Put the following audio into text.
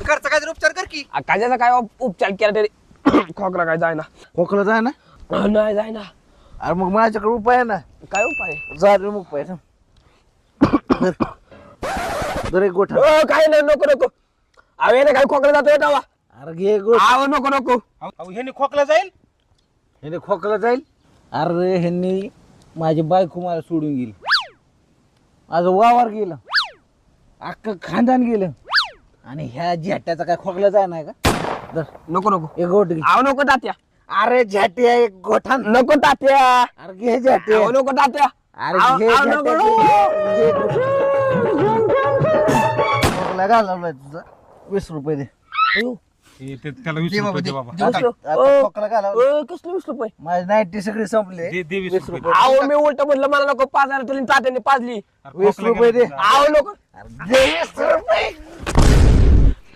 घरचा काहीतरी उपचार कर की. काजाचा काय उपचार केला तरी खोकला काय जायना. खोकला जाय ना. नाही जायना. अरे मग माझ्याकडे उपाय आहे ना. काय उपाय? जादू उपाय ना. दर एक गोठा. काय नाही, नको नको. अवे ना काय खोकला जातोय टावा. अरे घे गोठ. आव नको नको. ह्याने खोकला जाईल. ह्याने खोकला जाईल. अरे ह्यांनी माझी बायको मला सोडून गेली. माझं वावर गेलं, अख्खं खानदान गेलं, आणि ह्या झेट्याचा काय खोकला जाय नाही का? दर नको नको. एक गोठ घे. आव नको तात्या. अरे झेट्या एक गोठा. नको तात्या. अरे घे झेट्या. आव नको तात्या. अरे आव- घे आव झेट्या, नको. घे. खोकला घालवलाय तुझा. 20 रुपये दे. अयो, त्याला 20 रुपये दे बाबा. दिवस लो. आता खोकला घालवला. कसले 20 रुपये? माझी नाईटी सगळी संपली. दे 20 20 रुपये. आव मी उलट म्हटलं मला नको. 5,000 तुला तात्याने पाजली. 20 रुपये दे. आव नको. अरे दे 20 रुपये.